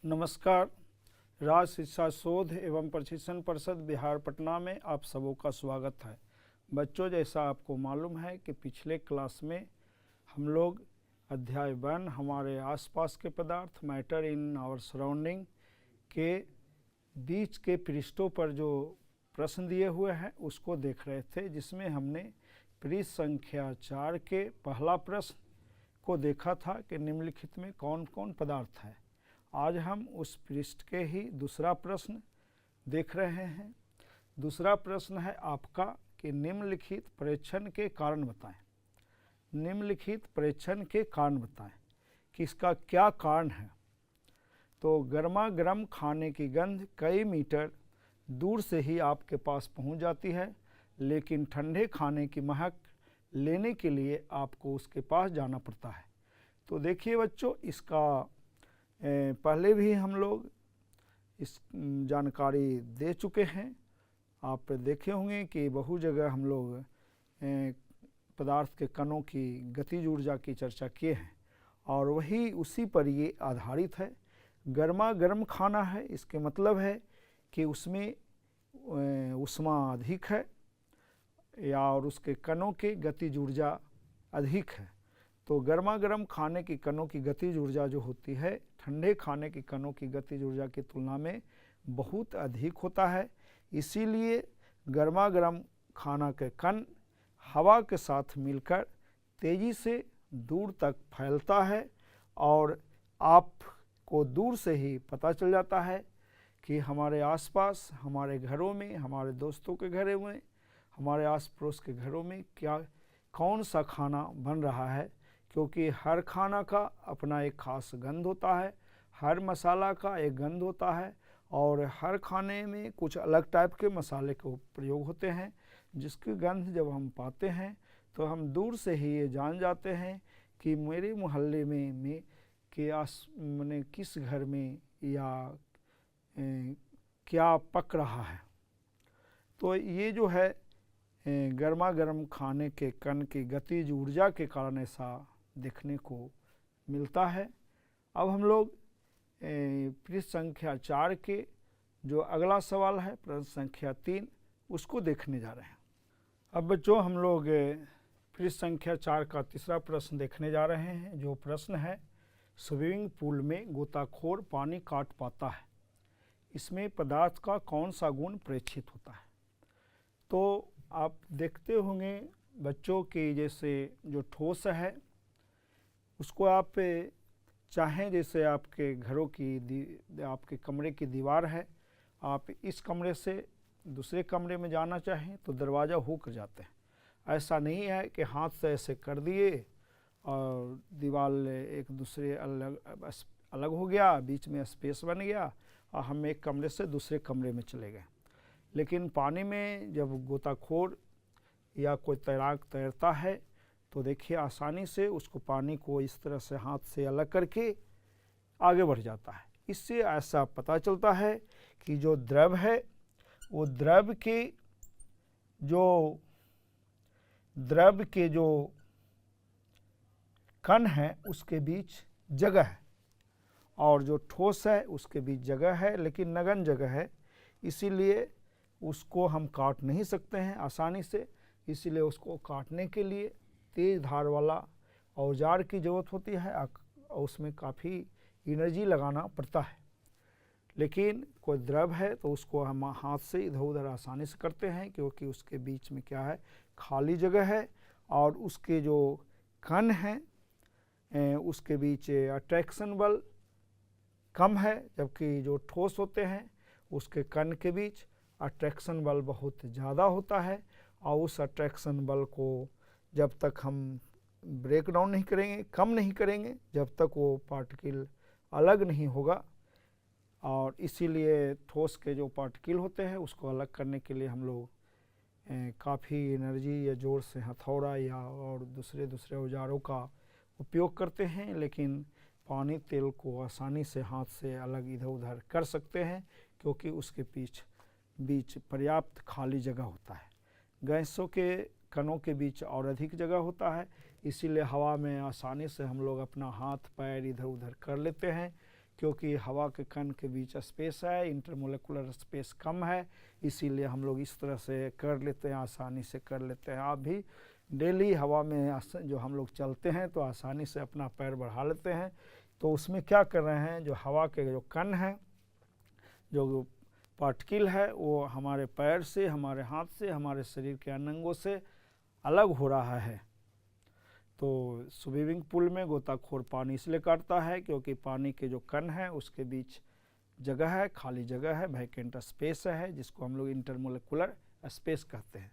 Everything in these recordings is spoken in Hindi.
नमस्कार। राज्य शिक्षा शोध एवं प्रशिक्षण परिषद बिहार पटना में आप सबों का स्वागत है। बच्चों, जैसा आपको मालूम है कि पिछले क्लास में हम लोग अध्याय 1 हमारे आसपास के पदार्थ मैटर इन आवर सराउंडिंग के बीच के पृष्ठों पर जो प्रश्न दिए हुए हैं उसको देख रहे थे, जिसमें हमने पृष्ठ संख्या 4 के पहला प्रश्न को देखा था कि निम्नलिखित में कौन कौन पदार्थ है। आज हम उस पृष्ठ के ही दूसरा प्रश्न देख रहे हैं। दूसरा प्रश्न है आपका कि निम्नलिखित परीक्षण के कारण बताएं। निम्नलिखित परीक्षण के कारण बताएं कि इसका क्या कारण है। तो गर्मा गर्म खाने की गंध कई मीटर दूर से ही आपके पास पहुंच जाती है, लेकिन ठंडे खाने की महक लेने के लिए आपको उसके पास जाना पड़ता है। तो देखिए बच्चों, इसका पहले भी हम लोग इस जानकारी दे चुके हैं। आप देखे होंगे कि बहु जगह हम लोग पदार्थ के कणों की गतिज ऊर्जा की चर्चा किए हैं और वही उसी पर ये आधारित है। गर्मा गर्म खाना है, इसके मतलब है कि उसमें ऊष्मा अधिक है या और उसके कणों की गतिज ऊर्जा अधिक है। तो गर्मा गर्म खाने की कणों की गतिज ऊर्जा जो होती है ठंडे खाने की कणों की गतिज ऊर्जा की तुलना में बहुत अधिक होता है। इसीलिए गर्मा गर्म खाना के कण हवा के साथ मिलकर तेज़ी से दूर तक फैलता है और आपको दूर से ही पता चल जाता है कि हमारे आसपास, हमारे घरों में, हमारे दोस्तों के घरों में, हमारे आस पड़ोस के घरों में कौन सा खाना बन रहा है, क्योंकि हर खाना का अपना एक खास गंध होता है, हर मसाला का एक गंध होता है और हर खाने में कुछ अलग टाइप के मसाले के प्रयोग होते हैं, जिसकी गंध जब हम पाते हैं तो हम दूर से ही ये जान जाते हैं कि मेरे मोहल्ले में के मैंने किस घर में या क्या पक रहा है। तो ये जो है गर्मा गर्म खाने के कण की गतिज ऊर्जा के कारण ऐसा देखने को मिलता है। अब हम लोग पृष्ठ संख्या 4 के जो अगला सवाल है प्रश्न संख्या 3 उसको देखने जा रहे हैं। अब बच्चों, हम लोग पृष्ठ संख्या 4 का तीसरा प्रश्न देखने जा रहे हैं। जो प्रश्न है, स्विमिंग पूल में गोताखोर पानी काट पाता है, इसमें पदार्थ का कौन सा गुण प्रेक्षित होता है। तो आप देखते होंगे बच्चों कि जैसे जो ठोस है उसको आप चाहें, जैसे आपके घरों की आपके कमरे की दीवार है, आप इस कमरे से दूसरे कमरे में जाना चाहें तो दरवाज़ा हुक जाते हैं। ऐसा नहीं है कि हाथ से ऐसे कर दिए और दीवार एक दूसरे अलग हो गया, बीच में स्पेस बन गया और हम एक कमरे से दूसरे कमरे में चले गए। लेकिन पानी में जब गोताखोर या कोई तैराक तैरता है तो देखिए आसानी से उसको पानी को इस तरह से हाथ से अलग करके आगे बढ़ जाता है। इससे ऐसा पता चलता है कि जो द्रव है वो द्रव के जो कण है उसके बीच जगह है और जो ठोस है उसके बीच जगह है, लेकिन नगण्य जगह है, इसीलिए उसको हम काट नहीं सकते हैं आसानी से। इसीलिए उसको काटने के लिए तेज़ धार वाला औजार की ज़रूरत होती है और उसमें काफ़ी एनर्जी लगाना पड़ता है। लेकिन कोई द्रव है तो उसको हम हाथ से इधर उधर आसानी से करते हैं, क्योंकि उसके बीच में क्या है, खाली जगह है और उसके जो कण हैं उसके बीच अट्रैक्शन बल कम है, जबकि जो ठोस होते हैं उसके कण के बीच अट्रैक्शन बल बहुत ज़्यादा होता है। और उस अट्रैक्शन बल को जब तक हम ब्रेक डाउन नहीं करेंगे, कम नहीं करेंगे, जब तक वो पार्टिकल अलग नहीं होगा। और इसीलिए ठोस के जो पार्टिकल होते हैं उसको अलग करने के लिए हम लोग काफ़ी एनर्जी या जोर से हथौड़ा या और दूसरे औजारों का उपयोग करते हैं, लेकिन पानी तेल को आसानी से हाथ से अलग इधर उधर कर सकते हैं, क्योंकि उसके बीच पर्याप्त खाली जगह होता है। गैसों के कणों के बीच और अधिक जगह होता है, इसीलिए हवा में आसानी से हम लोग अपना हाथ पैर इधर उधर कर लेते हैं, क्योंकि हवा के कण के बीच स्पेस है, इंटरमोलिकुलर स्पेस कम है, इसीलिए हम लोग इस तरह से कर लेते हैं, आसानी से कर लेते हैं। आप भी डेली हवा में जो हम लोग चलते हैं तो आसानी से अपना पैर बढ़ा लेते हैं। तो उसमें क्या कर रहे हैं, जो हवा के जो कण हैं, जो पार्टिकल है, वो हमारे पैर से, हमारे हाथ से, हमारे शरीर के अन्य अंगों से अलग हो रहा है। तो स्विमिंग पूल में गोताखोर पानी इसलिए काटता है क्योंकि पानी के जो कण हैं उसके बीच जगह है, खाली जगह है, वैकेंट स्पेस है, जिसको हम लोग इंटरमोलिकुलर स्पेस कहते हैं।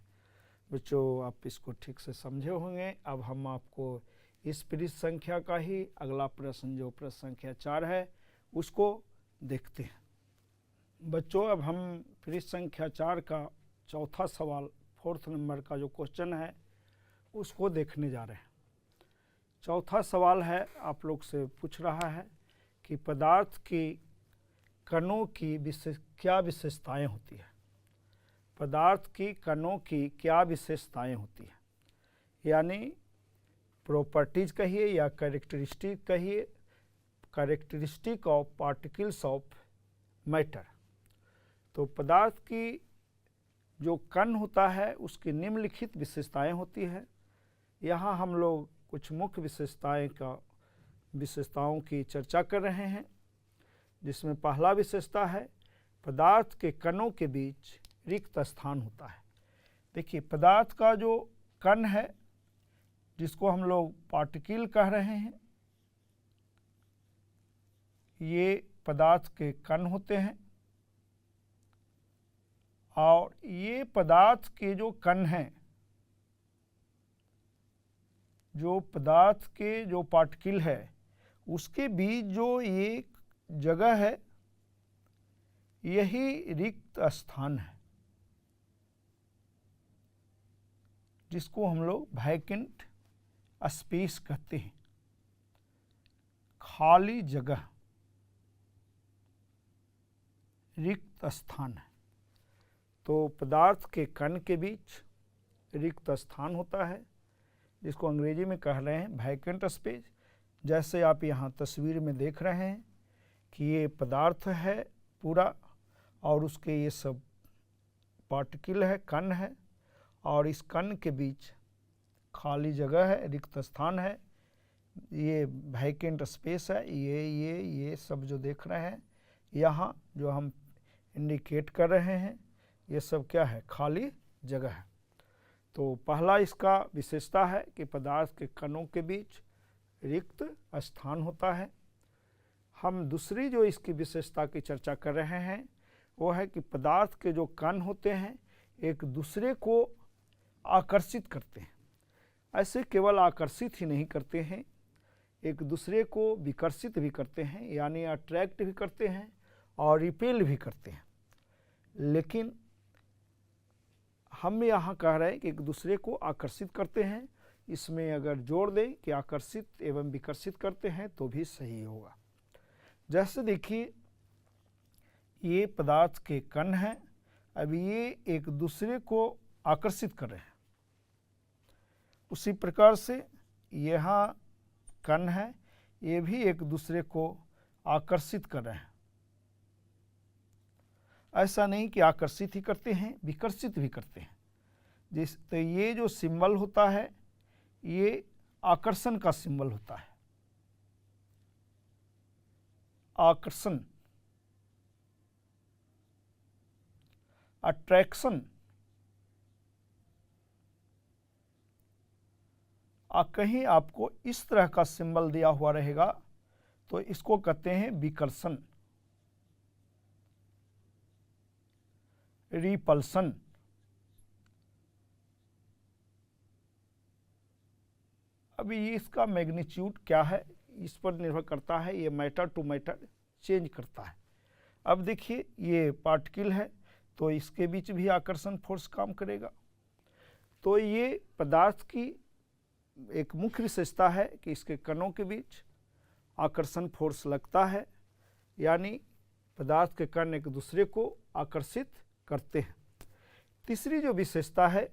बच्चों, आप इसको ठीक से समझे होंगे। अब हम आपको इस पृष्ठ संख्या का ही अगला प्रश्न, जो प्रश्न संख्या 4 है, उसको देखते हैं। बच्चों, अब हम पृष्ठ संख्या 4 का चौथा सवाल, 4th नंबर का जो क्वेश्चन है, उसको देखने जा रहे हैं। चौथा सवाल है, आप लोग से पूछ रहा है कि पदार्थ की कणों की क्या विशेषताएं होती है। पदार्थ की कणों की क्या विशेषताएं होती है, यानी प्रॉपर्टीज कहिए या कैरेक्टरिस्टिक कहिए, characteristic of particles of matter. तो पदार्थ की जो कण होता है उसकी निम्नलिखित विशेषताएं होती है। यहाँ हम लोग कुछ मुख्य विशेषताओं की चर्चा कर रहे हैं, जिसमें पहला विशेषता है पदार्थ के कणों के बीच रिक्त स्थान होता है। देखिए, पदार्थ का जो कण है, जिसको हम लोग पार्टिकल कह रहे हैं, ये पदार्थ के कण होते हैं, और ये पदार्थ के जो कण हैं, जो पदार्थ के जो पार्टिकल है, उसके बीच जो ये जगह है, यही रिक्त स्थान है, जिसको हम लोग वैकेंट स्पेस कहते हैं, खाली जगह, रिक्त स्थान है। तो पदार्थ के कण के बीच रिक्त स्थान होता है, जिसको अंग्रेजी में कह रहे हैं वैकेंट स्पेस। जैसे आप यहाँ तस्वीर में देख रहे हैं कि ये पदार्थ है पूरा, और उसके ये सब पार्टिकल है, कण है, और इस कण के बीच खाली जगह है, रिक्त स्थान है, ये वैकेंट स्पेस है। ये सब जो देख रहे हैं यहाँ, जो हम इंडिकेट कर रहे हैं, ये सब क्या है, खाली जगह है। तो पहला इसका विशेषता है कि पदार्थ के कणों के बीच रिक्त स्थान होता है। हम दूसरी जो इसकी विशेषता की चर्चा कर रहे हैं, वो है कि पदार्थ के जो कण होते हैं एक दूसरे को आकर्षित करते हैं। ऐसे केवल आकर्षित ही नहीं करते हैं, एक दूसरे को विकर्षित भी करते हैं, यानी अट्रैक्ट भी करते हैं और रिपेल भी करते हैं। लेकिन हम यहाँ कह रहे हैं कि एक दूसरे को आकर्षित करते हैं। इसमें अगर जोड़ दें कि आकर्षित एवं विकर्षित करते हैं तो भी सही होगा। जैसे देखिए, ये पदार्थ के कण हैं, अब ये एक दूसरे को आकर्षित कर रहे हैं। उसी प्रकार से यहाँ कण है, ये भी एक दूसरे को आकर्षित कर रहे हैं। ऐसा नहीं कि आकर्षित ही करते हैं, विकर्षित भी करते हैं। तो ये जो सिंबल होता है, ये आकर्षण का सिंबल होता है, आकर्षण, अट्रैक्शन। कहीं आपको इस तरह का सिंबल दिया हुआ रहेगा तो इसको कहते हैं विकर्षण, रिपल्सन। अभी इसका मैग्नीट्यूड क्या है, इस पर निर्भर करता है, ये मैटर टू मैटर चेंज करता है। अब देखिए, ये पार्टिकल है तो इसके बीच भी आकर्षण फोर्स काम करेगा। तो ये पदार्थ की एक मुख्य विशेषता है कि इसके कणों के बीच आकर्षण फोर्स लगता है, यानी पदार्थ के कण एक दूसरे को आकर्षित करते हैं। तीसरी जो विशेषता है,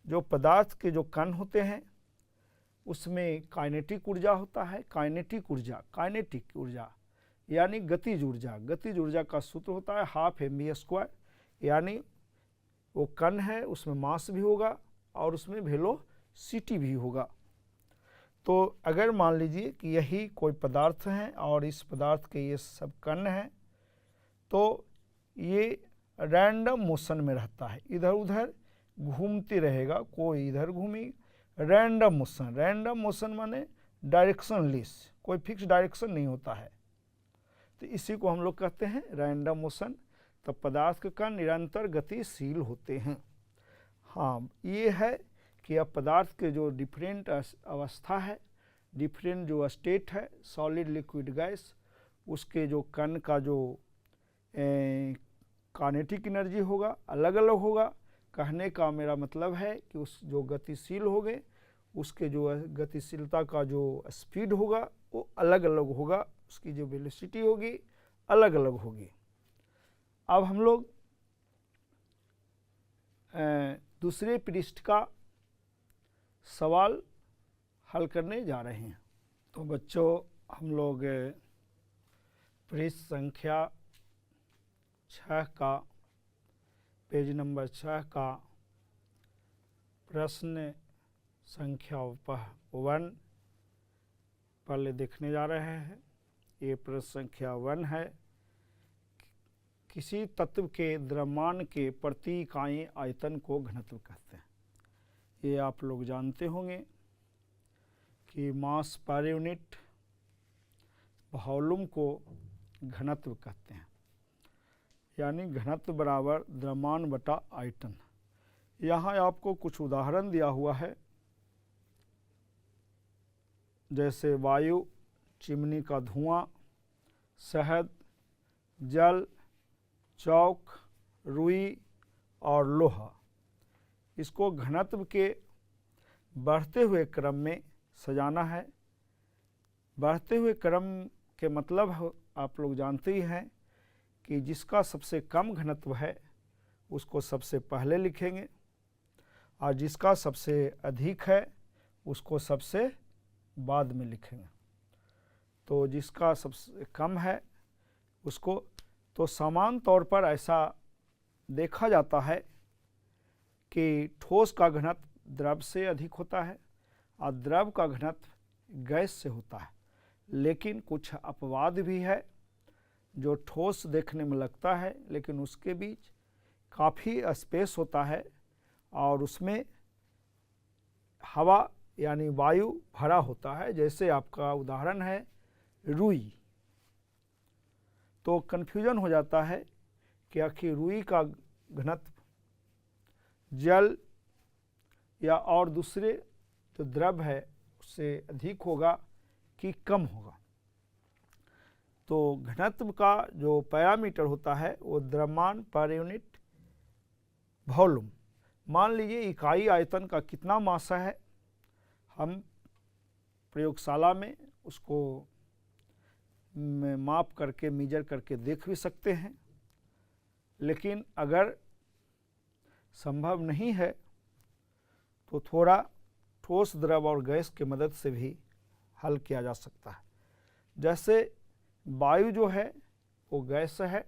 जो पदार्थ के जो कण होते हैं उसमें काइनेटिक ऊर्जा होता है। काइनेटिक ऊर्जा यानी गतिज ऊर्जा। गतिज ऊर्जा का सूत्र होता है हाफ mv², यानी वो कण है उसमें मास भी होगा और उसमें वेलोसिटी भी होगा। तो अगर मान लीजिए कि यही कोई पदार्थ है और इस पदार्थ के ये सब कण हैं, तो ये रैंडम मोशन में रहता है, इधर उधर घूमते रहेगा, कोई इधर घूमी, रैंडम मोशन। रैंडम मोशन माने डायरेक्शन लेस, कोई फिक्स डायरेक्शन नहीं होता है, तो इसी को हम लोग कहते हैं रैंडम मोशन। तो पदार्थ के कण निरंतर गतिशील होते हैं। हाँ, ये है कि अब पदार्थ के जो डिफरेंट अवस्था है, डिफरेंट जो स्टेट है, सॉलिड लिक्विड गैस, उसके जो कण का जो काइनेटिक एनर्जी होगा अलग अलग होगा। कहने का मेरा मतलब है कि उस जो गतिशील हो गए उसके जो गतिशीलता का जो स्पीड होगा वो अलग अलग होगा, उसकी जो वेलोसिटी होगी अलग अलग होगी। अब हम लोग दूसरे पृष्ठ का सवाल हल करने जा रहे हैं। तो बच्चों, हम लोग पृष्ठ संख्या 6 का, पेज नंबर 6 का प्रश्न संख्या 1 पहले देखने जा रहे हैं। ये प्रश्न संख्या 1 है, किसी तत्व के द्रव्यमान के प्रति इकाई आयतन को घनत्व कहते हैं। ये आप लोग जानते होंगे कि मास पर यूनिट वॉल्यूम को घनत्व कहते हैं, यानी घनत्व बराबर द्रव्यमान बटा आयतन। यहाँ आपको कुछ उदाहरण दिया हुआ है, जैसे वायु, चिमनी का धुआं, शहद, जल, चौक, रुई और लोहा। इसको घनत्व के बढ़ते हुए क्रम में सजाना है। बढ़ते हुए क्रम के मतलब आप लोग जानते ही हैं कि जिसका सबसे कम घनत्व है उसको सबसे पहले लिखेंगे और जिसका सबसे अधिक है उसको सबसे बाद में लिखेंगे। तो जिसका सबसे कम है उसको, तो समान तौर पर ऐसा देखा जाता है कि ठोस का घनत्व द्रव से अधिक होता है और द्रव का घनत्व गैस से होता है। लेकिन कुछ अपवाद भी है, जो ठोस देखने में लगता है लेकिन उसके बीच काफ़ी स्पेस होता है और उसमें हवा यानी वायु भरा होता है। जैसे आपका उदाहरण है रुई। तो कन्फ्यूजन हो जाता है कि आखिर रुई का घनत्व जल या और दूसरे जो द्रव है उससे अधिक होगा कि कम होगा। तो घनत्व का जो पैरामीटर होता है वो द्रव्यमान पर यूनिट वॉल्यूम। मान लीजिए इकाई आयतन का कितना मास है, हम प्रयोगशाला में उसको माप करके मीजर करके देख भी सकते हैं, लेकिन अगर संभव नहीं है तो थोड़ा ठोस, द्रव और गैस की मदद से भी हल किया जा सकता है। जैसे वायु जो है वो गैस है,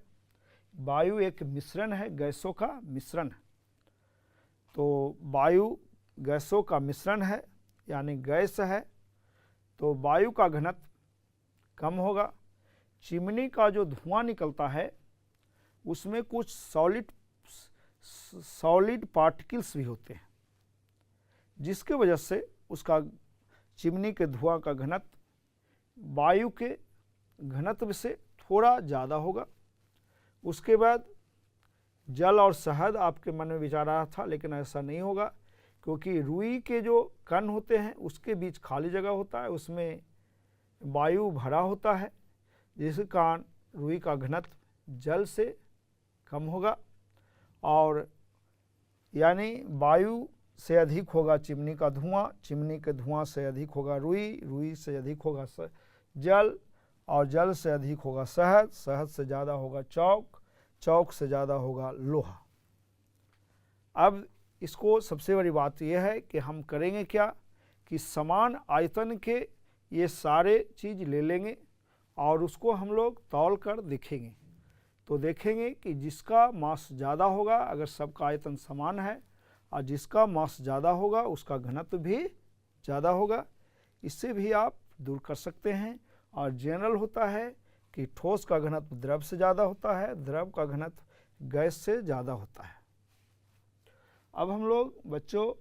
वायु एक मिश्रण है, गैसों का मिश्रण है। तो वायु गैसों का मिश्रण है यानी गैस है, तो वायु का घनत्व कम होगा। चिमनी का जो धुआं निकलता है उसमें कुछ सॉलिड पार्टिकल्स भी होते हैं, जिसके वजह से उसका चिमनी के धुआं का घनत्व वायु के घनत्व से थोड़ा ज़्यादा होगा। उसके बाद जल और शहद आपके मन में विचार आ रहा था, लेकिन ऐसा नहीं होगा, क्योंकि रुई के जो कण होते हैं उसके बीच खाली जगह होता है, उसमें वायु भरा होता है, जिसके कारण रुई का घनत्व जल से कम होगा। और यानी वायु से अधिक होगा चिमनी का धुआं, चिमनी के धुआं से अधिक होगा रुई, रुई से अधिक होगा जल, और जल से अधिक होगा शहद, शहद से ज़्यादा होगा चौक, चौक से ज़्यादा होगा लोहा। अब इसको सबसे बड़ी बात यह है कि हम करेंगे क्या कि समान आयतन के ये सारे चीज़ ले लेंगे और उसको हम लोग तौल कर देखेंगे। तो देखेंगे कि जिसका मास ज़्यादा होगा, अगर सबका आयतन समान है, और जिसका मास ज़्यादा होगा उसका घनत्व भी ज़्यादा होगा। इससे भी आप दूर कर सकते हैं। और जनरल होता है कि ठोस का घनत्व द्रव से ज़्यादा होता है, द्रव का घनत्व गैस से ज़्यादा होता है। अब हम लोग बच्चों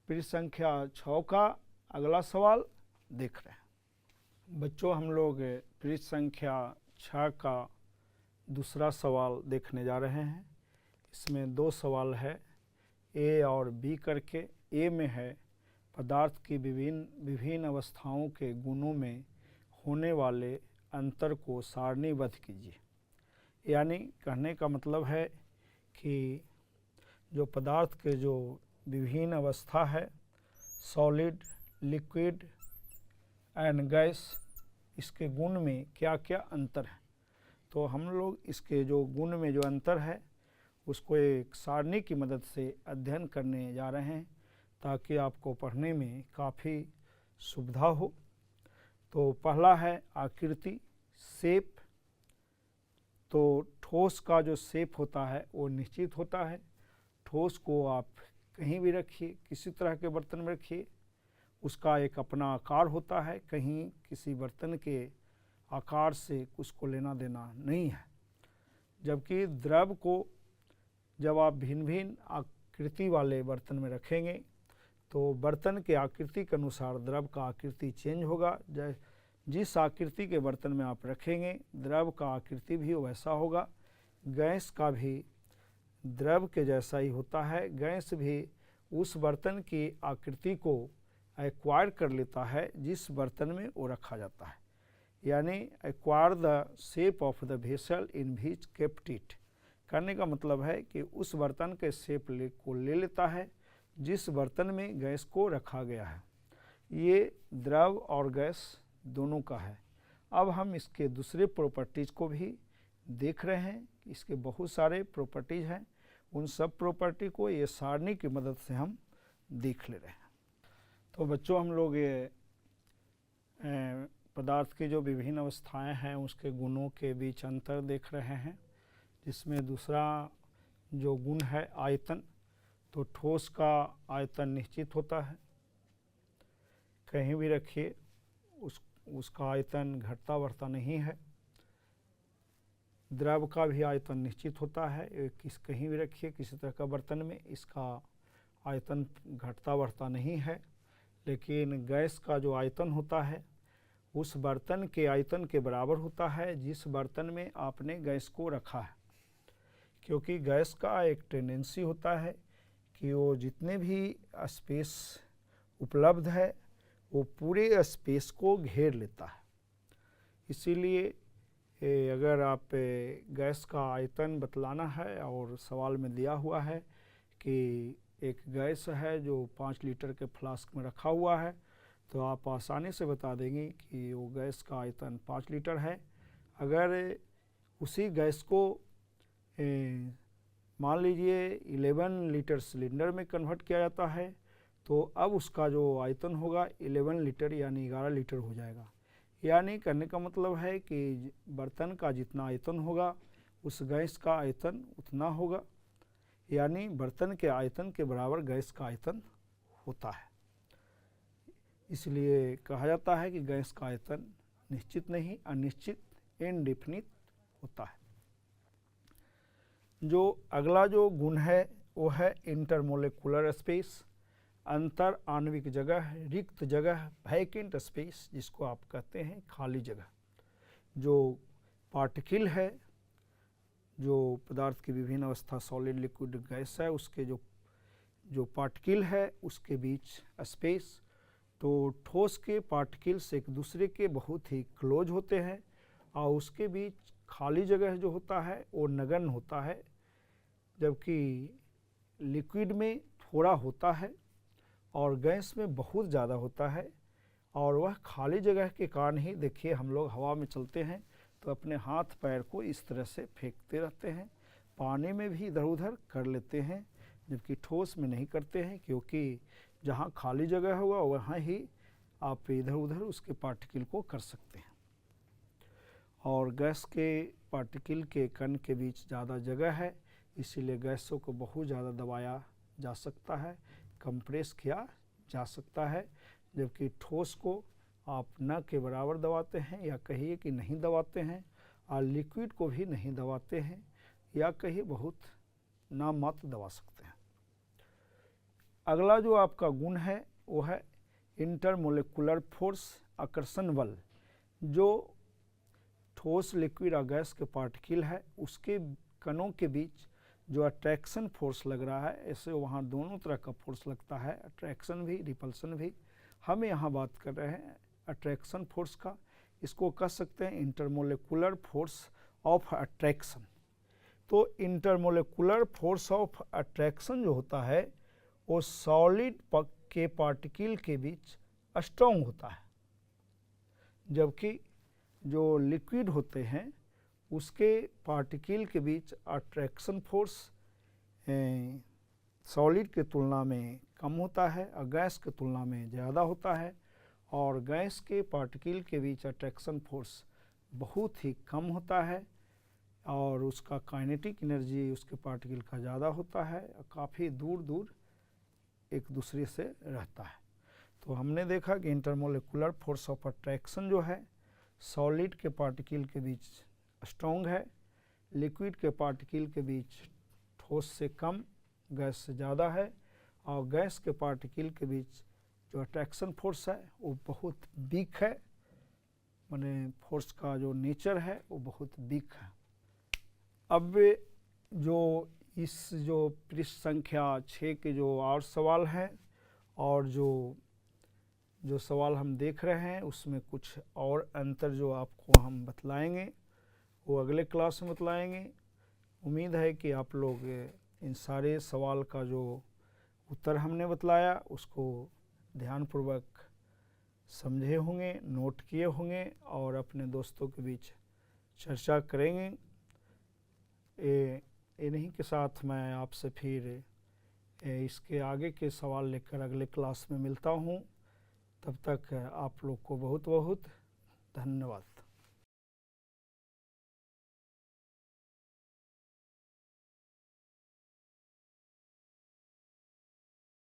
पृष्ठ संख्या 6 का अगला सवाल देख रहे हैं। बच्चों हम लोग पृष्ठ संख्या 6 का दूसरा सवाल देखने जा रहे हैं। इसमें 2 सवाल है, ए और बी करके। ए में है पदार्थ की विभिन्न अवस्थाओं के गुणों में होने वाले अंतर को सारणीबद्ध कीजिए। यानी कहने का मतलब है कि जो पदार्थ के जो विभिन्न अवस्था है, सॉलिड, लिक्विड एंड गैस, इसके गुण में क्या क्या अंतर है। तो हम लोग इसके जो गुण में जो अंतर है उसको एक सारणी की मदद से अध्ययन करने जा रहे हैं, ताकि आपको पढ़ने में काफ़ी सुविधा हो। तो पहला है आकृति, शेप। तो ठोस का जो शेप होता है वो निश्चित होता है। ठोस को आप कहीं भी रखिए, किसी तरह के बर्तन में रखिए, उसका एक अपना आकार होता है। कहीं किसी बर्तन के आकार से उसको लेना देना नहीं है। जबकि द्रव को जब आप भिन्न भिन्न आकृति वाले बर्तन में रखेंगे तो बर्तन के आकृति के अनुसार द्रव का आकृति चेंज होगा। जिस आकृति के बर्तन में आप रखेंगे द्रव का आकृति भी वैसा होगा। गैस का भी द्रव के जैसा ही होता है। गैस भी उस बर्तन की आकृति को एक्वायर कर लेता है जिस बर्तन में वो रखा जाता है। यानी acquire the shape of the vessel in which kept it. करने का मतलब है कि उस बर्तन के शेप को ले लेता है जिस बर्तन में गैस को रखा गया है। ये द्रव और गैस दोनों का है। अब हम इसके दूसरे प्रॉपर्टीज़ को भी देख रहे हैं। इसके बहुत सारे प्रॉपर्टीज़ हैं, उन सब प्रॉपर्टी को ये सारणी की मदद से हम देख ले रहे हैं। तो बच्चों हम लोग ये पदार्थ की जो विभिन्न अवस्थाएं हैं उसके गुणों के बीच अंतर देख रहे हैं, जिसमें दूसरा जो गुण है आयतन। तो ठोस का आयतन निश्चित होता है, कहीं भी रखिए उसका आयतन घटता बढ़ता नहीं है। द्रव का भी आयतन निश्चित होता है, कहीं भी रखिए किसी तरह का बर्तन में, इसका आयतन घटता बढ़ता नहीं है। लेकिन गैस का जो आयतन होता है उस बर्तन के आयतन के बराबर होता है जिस बर्तन में आपने गैस को रखा है। क्योंकि गैस का एक टेंडेंसी होता है कि वो जितने भी स्पेस उपलब्ध है वो पूरे स्पेस को घेर लेता है। इसीलिए अगर आप गैस का आयतन बतलाना है और सवाल में दिया हुआ है कि एक गैस है जो 5 लीटर के फ्लास्क में रखा हुआ है, तो आप आसानी से बता देंगे कि वो गैस का आयतन 5 लीटर है। अगर उसी गैस को मान लीजिए 11 लीटर सिलेंडर में कन्वर्ट किया जाता है, तो अब उसका जो आयतन होगा 11 लीटर यानी 11 लीटर हो जाएगा। यानी करने का मतलब है कि बर्तन का जितना आयतन होगा उस गैस का आयतन उतना होगा। यानी बर्तन के आयतन के बराबर गैस का आयतन होता है। इसलिए कहा जाता है कि गैस का आयतन निश्चित नहीं, अनिश्चित, इनडेफिनिट होता है। जो अगला जो गुण है वो है इंटरमोलिकुलर स्पेस, अंतर आणविक जगह, रिक्त जगह, वैकेंट स्पेस, जिसको आप कहते हैं खाली जगह। जो पार्टिकल है, जो पदार्थ की विभिन्न अवस्था सॉलिड, लिक्विड, गैस है, उसके जो पार्टिकल है उसके बीच स्पेस। तो ठोस के पार्टिकल्स एक दूसरे के बहुत ही क्लोज होते हैं और उसके बीच खाली जगह जो होता है वो नगण्य होता है, जबकि लिक्विड में थोड़ा होता है और गैस में बहुत ज़्यादा होता है। और वह खाली जगह के कारण ही देखिए हम लोग हवा में चलते हैं तो अपने हाथ पैर को इस तरह से फेंकते रहते हैं, पानी में भी इधर उधर कर लेते हैं, जबकि ठोस में नहीं करते हैं। क्योंकि जहाँ खाली जगह होगा वहाँ ही आप इधर उधर उसके पार्टिकल को कर सकते हैं। और गैस के पार्टिकल के कण के बीच ज़्यादा जगह है, इसीलिए गैसों को बहुत ज़्यादा दबाया जा सकता है, कंप्रेस किया जा सकता है। जबकि ठोस को आप न के बराबर दबाते हैं या कहिए कि नहीं दबाते हैं, और लिक्विड को भी नहीं दबाते हैं या कहिए बहुत नाम मात्र दबा सकते हैं। अगला जो आपका गुण है वो है इंटरमोलिकुलर फोर्स, आकर्षण बल। जो ठोस, लिक्विड और गैस के पार्टिकल है उसके कणों के बीच जो अट्रैक्शन फोर्स लग रहा है, ऐसे वहाँ दोनों तरह का फोर्स लगता है, अट्रैक्शन भी रिपल्सन भी। हम यहाँ बात कर रहे हैं अट्रैक्शन फोर्स का, इसको कह सकते हैं इंटरमोलिकुलर फोर्स ऑफ अट्रैक्शन। तो इंटरमोलिकुलर फोर्स ऑफ अट्रैक्शन जो होता है वो सॉलिड के पार्टिकल के बीच स्ट्रॉन्ग होता है, जबकि जो लिक्विड होते हैं उसके पार्टिकल के बीच अट्रैक्शन फोर्स सॉलिड के तुलना में कम होता है और गैस के तुलना में ज़्यादा होता है। और गैस के पार्टिकल के बीच अट्रैक्शन फोर्स बहुत ही कम होता है और उसका काइनेटिक एनर्जी उसके पार्टिकल का ज़्यादा होता है और काफ़ी दूर दूर एक दूसरे से रहता है। तो हमने देखा कि इंटरमोलिकुलर फोर्स ऑफ अट्रैक्शन जो है सॉलिड के पार्टिकल के बीच स्ट्रॉन्ग है, लिक्विड के पार्टिकल के बीच ठोस से कम, गैस से ज़्यादा है, और गैस के पार्टिकल के बीच जो अट्रैक्शन फोर्स है वो बहुत वीक है, माने फोर्स का जो नेचर है वो बहुत वीक है। अब जो जो पृष्ठ संख्या 6 के जो और सवाल हैं और जो सवाल हम देख रहे हैं उसमें कुछ और अंतर जो आपको हम बतलाएंगे वो अगले क्लास में बतलाएंगे। उम्मीद है कि आप लोग इन सारे सवाल का जो उत्तर हमने बतलाया उसको ध्यानपूर्वक समझे होंगे, नोट किए होंगे और अपने दोस्तों के बीच चर्चा करेंगे। इन्हीं के साथ मैं आपसे फिर इसके आगे के सवाल लेकर अगले क्लास में मिलता हूँ। तब तक आप लोग को बहुत बहुत धन्यवाद।